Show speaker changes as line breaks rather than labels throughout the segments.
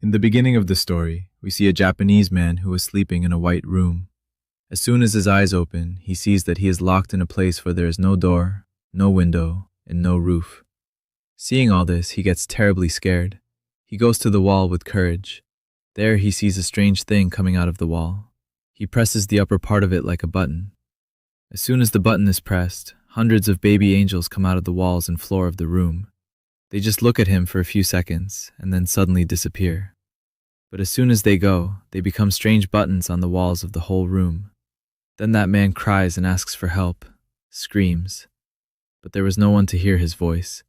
In the beginning of the story, we see a Japanese man who is sleeping in a white room. As soon as his eyes open, he sees that he is locked in a place where there is no door, no window, and no roof. Seeing all this, he gets terribly scared. He goes to the wall with courage. There he sees a strange thing coming out of the wall. He presses the upper part of it like a button. As soon as the button is pressed, hundreds of baby angels come out of the walls and floor of the room. They just look at him for a few seconds and then suddenly disappear. But as soon as they go, they become strange buttons on the walls of the whole room. Then that man cries and asks for help, screams. But there was no one to hear his voice.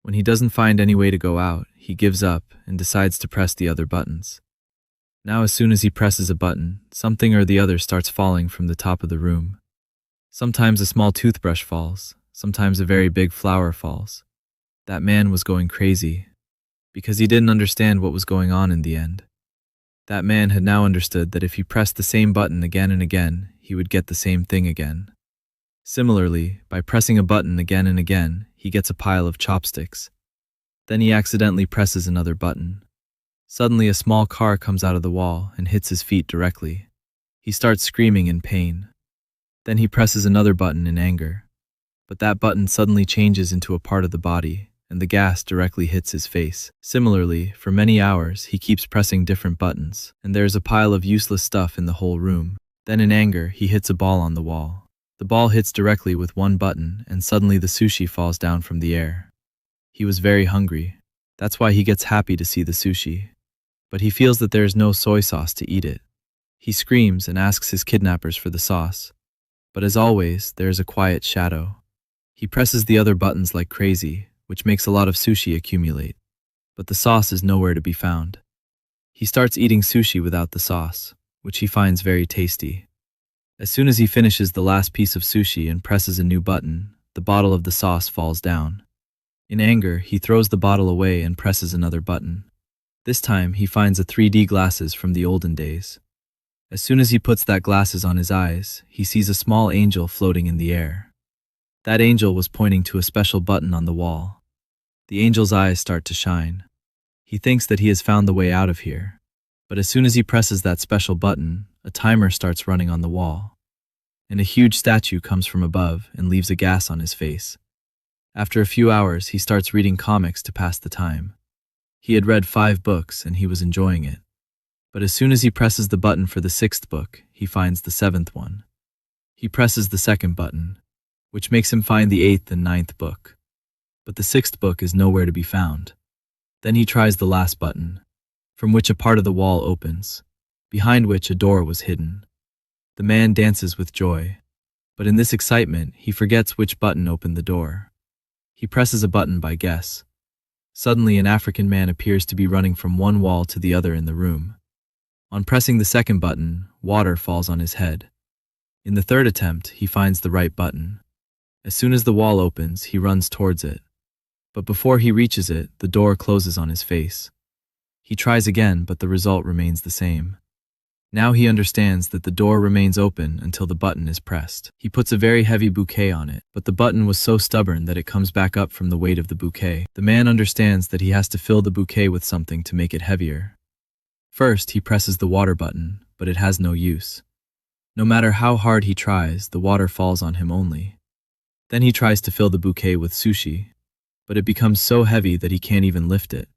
When he doesn't find any way to go out, he gives up and decides to press the other buttons. Now as soon as he presses a button, something or the other starts falling from the top of the room. Sometimes a small toothbrush falls, sometimes a very big flower falls. That man was going crazy, because he didn't understand what was going on in the end. That man had now understood that if he pressed the same button again and again, he would get the same thing again. Similarly, by pressing a button again and again, he gets a pile of chopsticks. Then he accidentally presses another button. Suddenly a small car comes out of the wall and hits his feet directly. He starts screaming in pain. Then he presses another button in anger. But that button suddenly changes into a part of the body, and the gas directly hits his face. Similarly, for many hours, he keeps pressing different buttons, and there is a pile of useless stuff in the whole room. Then in anger, he hits a ball on the wall. The ball hits directly with one button, and suddenly the sushi falls down from the air. He was very hungry. That's why he gets happy to see the sushi. But he feels that there is no soy sauce to eat it. He screams and asks his kidnappers for the sauce. But as always, there is a quiet shadow. He presses the other buttons like crazy, which makes a lot of sushi accumulate. But the sauce is nowhere to be found. He starts eating sushi without the sauce, which he finds very tasty. As soon as he finishes the last piece of sushi and presses a new button, the bottle of the sauce falls down. In anger, he throws the bottle away and presses another button. This time, he finds a 3D glasses from the olden days. As soon as he puts that glasses on his eyes, he sees a small angel floating in the air. That angel was pointing to a special button on the wall. The angel's eyes start to shine. He thinks that he has found the way out of here. But as soon as he presses that special button, a timer starts running on the wall. And a huge statue comes from above and leaves a gas on his face. After a few hours, he starts reading comics to pass the time. He had read 5 books and he was enjoying it. But as soon as he presses the button for the 6th book, he finds the 7th one. He presses the 2nd button, which makes him find the 8th and 9th book. But the 6th book is nowhere to be found. Then he tries the last button, from which a part of the wall opens, behind which a door was hidden. The man dances with joy, but in this excitement, he forgets which button opened the door. He presses a button by guess. Suddenly, an African man appears to be running from one wall to the other in the room. On pressing the 2nd button, water falls on his head. In the 3rd attempt, he finds the right button. As soon as the wall opens, he runs towards it. But before he reaches it, the door closes on his face. He tries again, but the result remains the same. Now he understands that the door remains open until the button is pressed. He puts a very heavy bouquet on it, but the button was so stubborn that it comes back up from the weight of the bouquet. The man understands that he has to fill the bouquet with something to make it heavier. First, he presses the water button, but it has no use. No matter how hard he tries, the water falls on him only. Then he tries to fill the bouquet with sushi, but it becomes so heavy that he can't even lift it.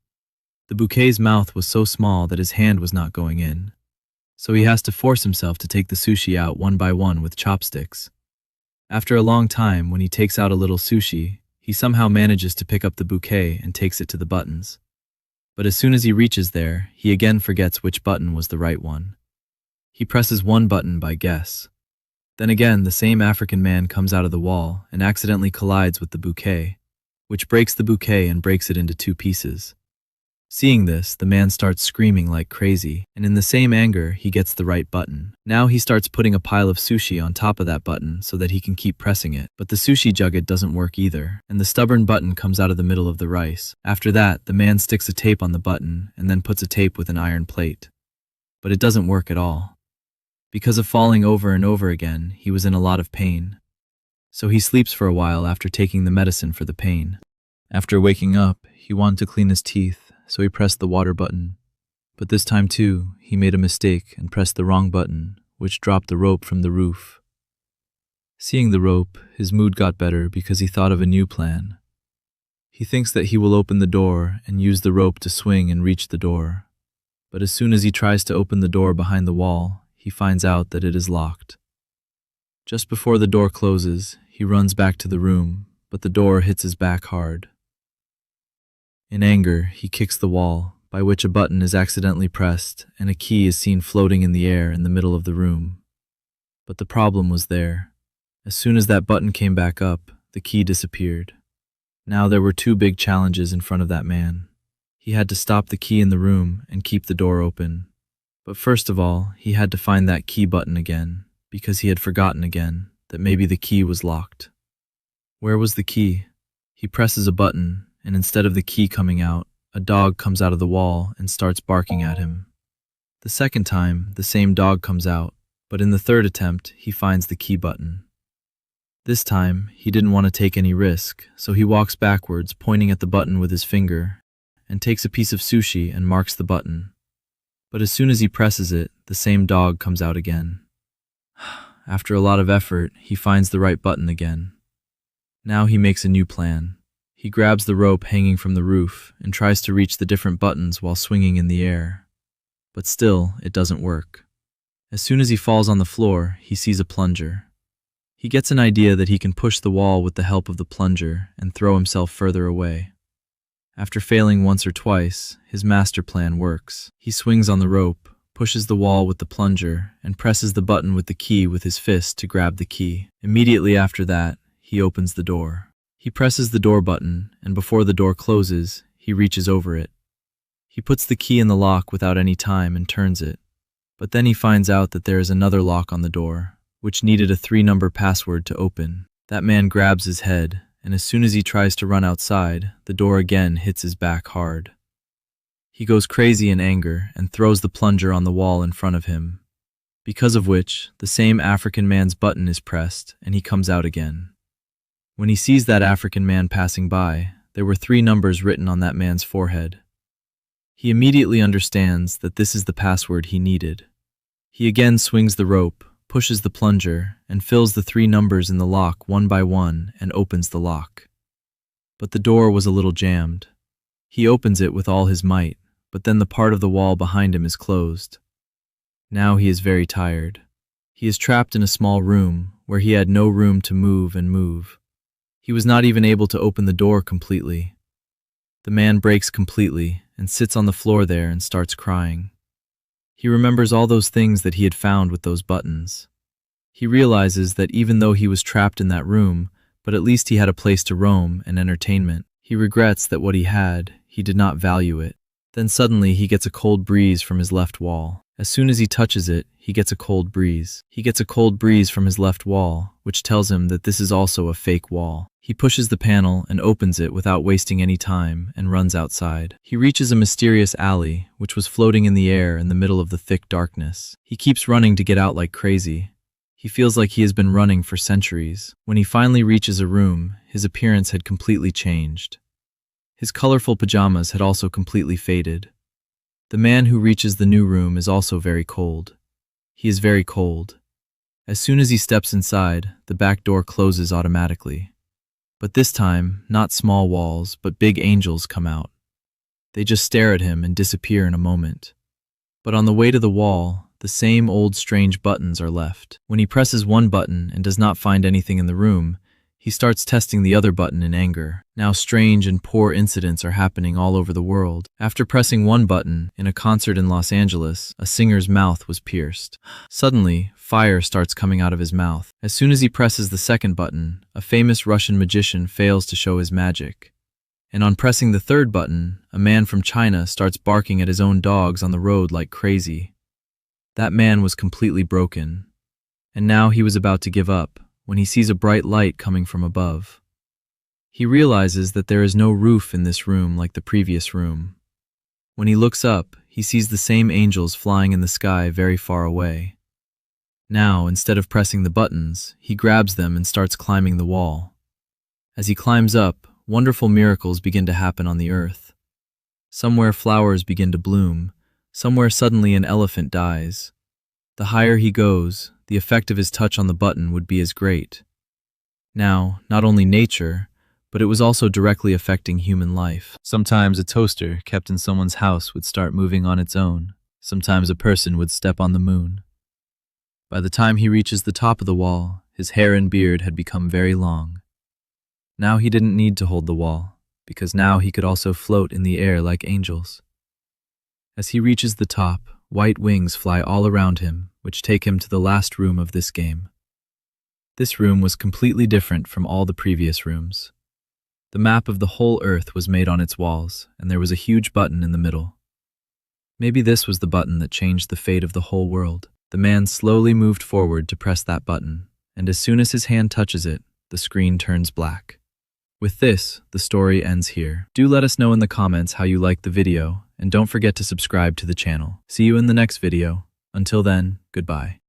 The bouquet's mouth was so small that his hand was not going in. So he has to force himself to take the sushi out one by one with chopsticks. After a long time, when he takes out a little sushi, he somehow manages to pick up the bouquet and takes it to the buttons. But as soon as he reaches there, he again forgets which button was the right one. He presses one button by guess. Then again, the same African man comes out of the wall and accidentally collides with the bouquet, which breaks the bouquet and breaks it into 2 pieces. Seeing this, the man starts screaming like crazy, and in the same anger, he gets the right button. Now he starts putting a pile of sushi on top of that button so that he can keep pressing it. But the sushi jugget doesn't work either, and the stubborn button comes out of the middle of the rice. After that, the man sticks a tape on the button and then puts a tape with an iron plate. But it doesn't work at all. Because of falling over and over again, he was in a lot of pain. So he sleeps for a while after taking the medicine for the pain. After waking up, he wanted to clean his teeth, so he pressed the water button. But this time too, he made a mistake and pressed the wrong button, which dropped the rope from the roof. Seeing the rope, his mood got better because he thought of a new plan. He thinks that he will open the door and use the rope to swing and reach the door. But as soon as he tries to open the door behind the wall, he finds out that it is locked. Just before the door closes, he runs back to the room, but the door hits his back hard. In anger, he kicks the wall, by which a button is accidentally pressed and a key is seen floating in the air in the middle of the room. But the problem was there. As soon as that button came back up, the key disappeared. Now there were two big challenges in front of that man. He had to stop the key in the room and keep the door open. But first of all, he had to find that key button again, because he had forgotten again that maybe the key was locked. Where was the key? He presses a button, and instead of the key coming out, a dog comes out of the wall and starts barking at him. The second time, the same dog comes out, but in the third attempt, he finds the key button. This time, he didn't want to take any risk, so he walks backwards, pointing at the button with his finger, and takes a piece of sushi and marks the button. But as soon as he presses it, the same dog comes out again. After a lot of effort, he finds the right button again. Now he makes a new plan. He grabs the rope hanging from the roof and tries to reach the different buttons while swinging in the air. But still, it doesn't work. As soon as he falls on the floor, he sees a plunger. He gets an idea that he can push the wall with the help of the plunger and throw himself further away. After failing once or twice, his master plan works. He swings on the rope, pushes the wall with the plunger, and presses the button with the key with his fist to grab the key. Immediately after that, he opens the door. He presses the door button, and before the door closes, he reaches over it. He puts the key in the lock without any time and turns it. But then he finds out that there is another lock on the door, which needed a 3-number password to open. That man grabs his head, and as soon as he tries to run outside, the door again hits his back hard. He goes crazy in anger and throws the plunger on the wall in front of him, because of which the same African man's button is pressed and he comes out again. When he sees that African man passing by, there were 3 numbers written on that man's forehead. He immediately understands that this is the password he needed. He again swings the rope, pushes the plunger, and fills the 3 numbers in the lock one by one and opens the lock. But the door was a little jammed. He opens it with all his might, but then the part of the wall behind him is closed. Now he is very tired. He is trapped in a small room where he had no room to move and move. He was not even able to open the door completely. The man breaks completely and sits on the floor there and starts crying. He remembers all those things that he had found with those buttons. He realizes that even though he was trapped in that room, but at least he had a place to roam and entertainment. He regrets that what he had, he did not value it. Then suddenly he gets a cold breeze from his left wall. As soon as he touches it, he gets a cold breeze. He gets a cold breeze from his left wall, which tells him that this is also a fake wall. He pushes the panel and opens it without wasting any time and runs outside. He reaches a mysterious alley, which was floating in the air in the middle of the thick darkness. He keeps running to get out like crazy. He feels like he has been running for centuries. When he finally reaches a room, his appearance had completely changed. His colorful pajamas had also completely faded. The man who reaches the new room is also very cold. He is very cold. As soon as he steps inside, the back door closes automatically. But this time, not small walls, but big angels come out. They just stare at him and disappear in a moment. But on the way to the wall, the same old strange buttons are left. When he presses one button and does not find anything in the room, he starts testing the other button in anger. Now strange and poor incidents are happening all over the world. After pressing one button, in a concert in Los Angeles, a singer's mouth was pierced. Suddenly, fire starts coming out of his mouth. As soon as he presses the second button, a famous Russian magician fails to show his magic. And on pressing the third button, a man from China starts barking at his own dogs on the road like crazy. That man was completely broken. And now he was about to give up, when he sees a bright light coming from above. He realizes that there is no roof in this room like the previous room. When he looks up, he sees the same angels flying in the sky very far away. Now, instead of pressing the buttons, he grabs them and starts climbing the wall. As he climbs up, wonderful miracles begin to happen on the earth. Somewhere flowers begin to bloom, Somewhere suddenly an elephant dies. The higher he goes, the effect of his touch on the button would be as great. Now, not only nature, but it was also directly affecting human life. Sometimes a toaster kept in someone's house would start moving on its own. Sometimes a person would step on the moon. By the time he reaches the top of the wall, his hair and beard had become very long. Now he didn't need to hold the wall, because now he could also float in the air like angels. As he reaches the top, white wings fly all around him, which take him to the last room of this game. This room was completely different from all the previous rooms. The map of the whole Earth was made on its walls, and there was a huge button in the middle. Maybe this was the button that changed the fate of the whole world. The man slowly moved forward to press that button, and as soon as his hand touches it, the screen turns black. With this, the story ends here. Do let us know in the comments how you liked the video, and don't forget to subscribe to the channel. See you in the next video. Until then, goodbye.